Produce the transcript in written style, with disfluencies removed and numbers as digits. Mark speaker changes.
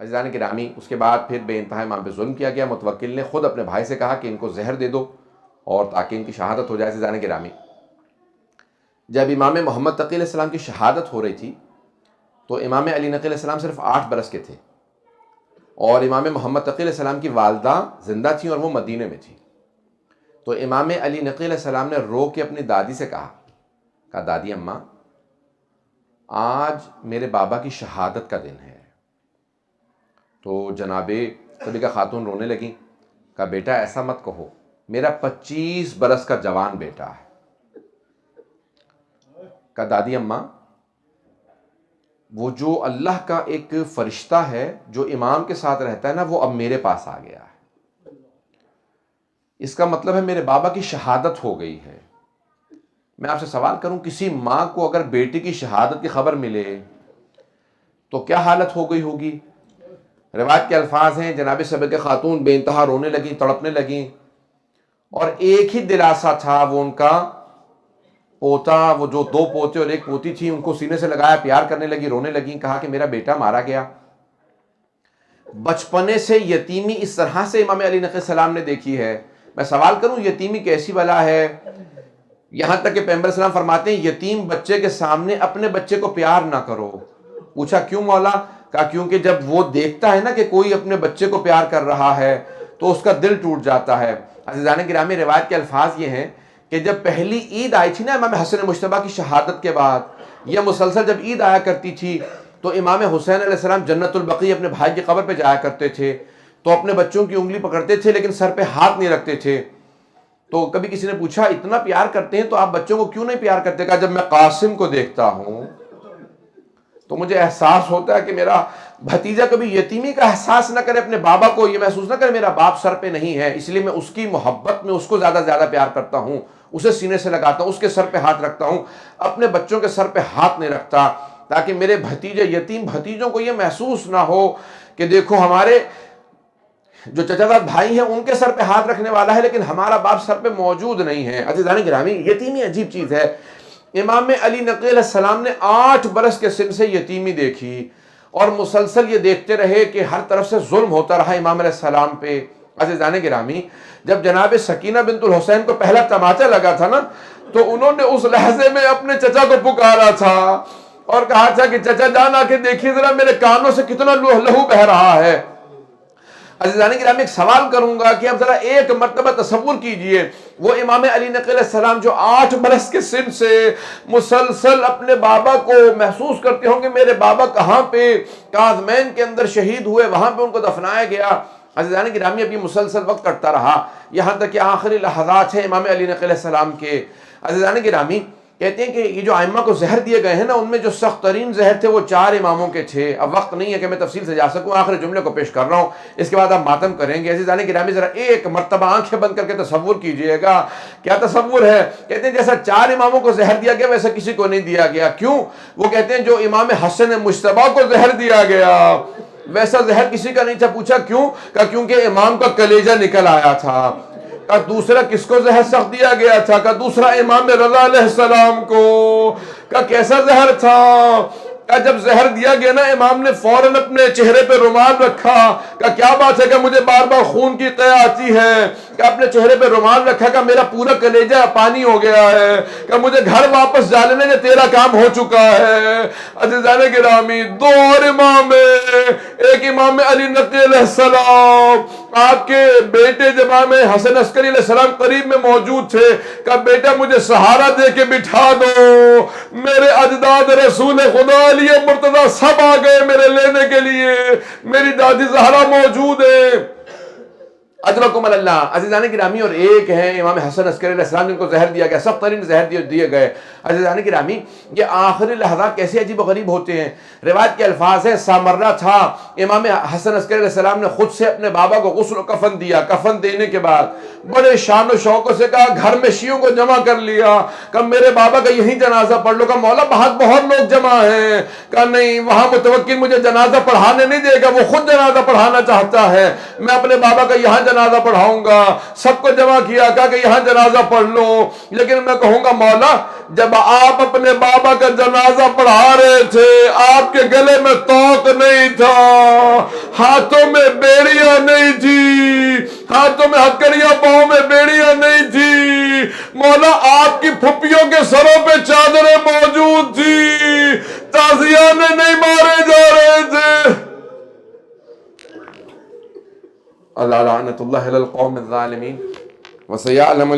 Speaker 1: عزیزان گرامی، اس کے بعد پھر بے انتہا امام پہ ظلم کیا گیا. متوکل نے خود اپنے بھائی سے کہا کہ ان کو زہر دے دو اور تاکہ ان کی شہادت ہو جائے. عزیزان گرامی، جب امام محمد تقی علیہ السلام کی شہادت ہو رہی تھی تو امام علی نقی علیہ السلام صرف 8 برس کے تھے، اور امام محمد تقی علیہ السلام کی والدہ زندہ تھیں اور وہ مدینے میں تھیں. تو امام علی نقی علیہ السلام نے رو کے اپنی دادی سے کہا دادی اماں، آج میرے بابا کی شہادت کا دن ہے. تو جناب صدیقہ خاتون رونے لگیں. کہا بیٹا ایسا مت کہو، میرا 25 برس کا جوان بیٹا ہے. کہا دادی اماں، وہ جو اللہ کا ایک فرشتہ ہے جو امام کے ساتھ رہتا ہے نا، وہ اب میرے پاس آ گیا ہے. اس کا مطلب ہے میرے بابا کی شہادت ہو گئی ہے. میں آپ سے سوال کروں، کسی ماں کو اگر بیٹی کی شہادت کی خبر ملے تو کیا حالت ہو گئی ہوگی؟ روایت کے الفاظ ہیں، جناب صدیقہ خاتون بے انتہا رونے لگیں، تڑپنے لگیں، اور ایک ہی دلاسا تھا، وہ ان کا پوتا، وہ جو 2 پوتے اور 1 پوتی تھی، ان کو سینے سے لگایا، پیار کرنے لگی، رونے لگیں. کہا کہ میرا بیٹا مارا گیا. بچپنے سے یتیمی اس طرح سے امام علی نقی السلام نے دیکھی ہے. میں سوال کروں، یتیمی کیسی بلا ہے؟ یہاں تک کہ پیغمبر السلام فرماتے ہیں یتیم بچے کے سامنے اپنے بچے کو پیار نہ کرو. پوچھا کیوں مولا؟ کہا کیونکہ جب وہ دیکھتا ہے نا کہ کوئی اپنے بچے کو پیار کر رہا ہے تو اس کا دل ٹوٹ جاتا ہے. عزیزان گرامی، روایت کے الفاظ یہ ہیں کہ جب پہلی عید آئی تھی نا امام حسن مجتبیٰ کی شہادت کے بعد، یہ مسلسل جب عید آیا کرتی تھی تو امام حسین علیہ السلام جنت البقیع اپنے بھائی کی قبر پہ جایا کرتے تھے. تو اپنے بچوں کی انگلی پکڑتے تھے لیکن سر پہ ہاتھ نہیں رکھتے تھے. تو کبھی کسی نے پوچھا اتنا پیار کرتے ہیں تو آپ بچوں کو کیوں نہیں پیار کرتے؟ کہا جب میں قاسم کو دیکھتا ہوں تو مجھے احساس ہوتا ہے کہ میرا بھتیجا کبھی یتیمی کا احساس نہ کرے، اپنے بابا کو یہ محسوس نہ کرے میرا باپ سر پہ نہیں ہے، اس لیے میں اس کی محبت میں اس کو زیادہ پیار کرتا ہوں، اسے سینے سے لگاتا ہوں، اس کے سر پہ ہاتھ رکھتا ہوں، اپنے بچوں کے سر پہ ہاتھ نہیں رکھتا، تاکہ میرے بھتیجے یتیم بھتیجوں کو یہ محسوس نہ ہو کہ دیکھو ہمارے جو چچا زاد بھائی ہیں ان کے سر پہ ہاتھ رکھنے والا ہے لیکن ہمارا باپ سر پہ موجود نہیں ہے. عزیزان گرامی، یتیمی عجیب چیز ہے. امام علی نقی علیہ السلام نے 8 برس کے سن سے یتیمی دیکھی اور مسلسل یہ دیکھتے رہے کہ ہر طرف سے ظلم ہوتا رہا امام علیہ السلام پہ. عزیزان گرامی، جب جناب سکینہ بنت الحسین کو پہلا تماچا لگا تھا نا تو انہوں نے اس لحظے میں اپنے چچا کو پکارا تھا اور کہا تھا کہ چچا جان آ کے دیکھیے ذرا میرے کانوں سے کتنا لہو بہ رہا ہے. عزیزان گرامی، ایک سوال کروں گا کہ اب ذرا ایک مرتبہ تصور کیجئے، وہ امام علی نقی علیہ السلام جو 8 برس کے سن سے مسلسل اپنے بابا کو محسوس کرتے ہوں کہ میرے بابا کہاں پہ کاظمین کے اندر شہید ہوئے، وہاں پہ ان کو دفنایا گیا. عزیزان گرامی، اب یہ مسلسل وقت کٹتا رہا یہاں تک کہ آخری لحظات ہیں امام علی نقی علیہ السلام کے. عزیزان گرامی، کہتے ہیں کہ یہ جو ائمہ کو زہر دیے گئے ہیں نا، ان میں جو سخت ترین زہر تھے وہ 4 اماموں کے تھے. اب وقت نہیں ہے کہ میں تفصیل سے جا سکوں، آخر جملے کو پیش کر رہا ہوں، اس کے بعد آپ ماتم کریں گے. عزیزان گرامی، ذرا ایک مرتبہ آنکھیں بند کر کے تصور کیجئے گا. کیا تصور ہے؟ کہتے ہیں جیسا 4 اماموں کو زہر دیا گیا ویسا کسی کو نہیں دیا گیا. کیوں؟ وہ کہتے ہیں جو امام حسن مجتبیٰ کو زہر دیا گیا ویسا زہر کسی کا نہیں تھا. پوچھا کیوں؟ کہا کیونکہ امام کا کلیجہ نکل آیا تھا. کہا دوسرا کس کو زہر سخت دیا گیا تھا؟ کہا دوسرا امام رضا علیہ السلام کو. کہا کیسا زہر تھا؟ کہا جب زہر دیا گیا نا امام نے فوراً اپنے چہرے پہ رومال رکھا. کہا کیا بات ہے؟ کہ مجھے بار بار خون کی قے آتی ہے. کہ اپنے چہرے پہ رومال رکھا. کہ میرا پورا کلیجہ پانی ہو گیا ہے. کہ مجھے گھر واپس جانے نے تیرا کام ہو چکا ہے. عزیزان گرامی، 2 اور امام، ایک امام علی نقی علیہ السلام، آپ کے بیٹے جب امام حسن عسکری علیہ السلام قریب میں موجود تھے. کہا بیٹا مجھے سہارا دے کے بٹھا دو، میرے اجداد رسول خدا علی مرتضی سب آ گئے میرے لینے کے لیے، میری دادی زہرا موجود ہے. اجرکم اللہ. عزیزان گرامی، اور ایک ہیں امام حسن عسکری علیہ السلام جن کو زہر دیا گیا، سخت ترین زہر دیے گئے. عزیزان گرامی، یہ آخری لحظات کیسے عجیب و غریب ہوتے ہیں. روایت کے الفاظ ہیں سامرہ تھا، امام حسن عسکری علیہ السلام نے خود سے اپنے بابا کو غسل و کفن دیا. کفن دینے کے بعد بڑے شان و شوق سے کہا گھر میں شیعوں کو جمع کر لیا. کہا میرے بابا کا یہی جنازہ پڑھ لو. کہا مولا بہت لوگ جمع ہیں. کہا نہیں، وہاں متوکل مجھے جنازہ پڑھانے نہیں دے گا، وہ خود جنازہ پڑھانا چاہتا ہے، میں اپنے بابا کا یہاں جنازہ پڑھاؤں گا، سب کو جمع کیا، کہا کہ یہاں جنازہ پڑھ لو، لیکن میں کہوں گا مولا جب آپ اپنے بابا کا جنازہ پڑھا رہے تھے آپ کے گلے میں توق نہیں تھا، ہاتھوں میں بیڑیاں نہیں تھی، ہاتھوں میں ہتکڑیاں، پاؤں میں بیڑیاں نہیں تھی، مولا آپ کی پھپھیوں کے سروں پہ چادریں موجود تھی، تازیانے نہیں مارے جا رہے تھے۔ اللہ لعنت اللہ علی القوم الظالمین وسیعلم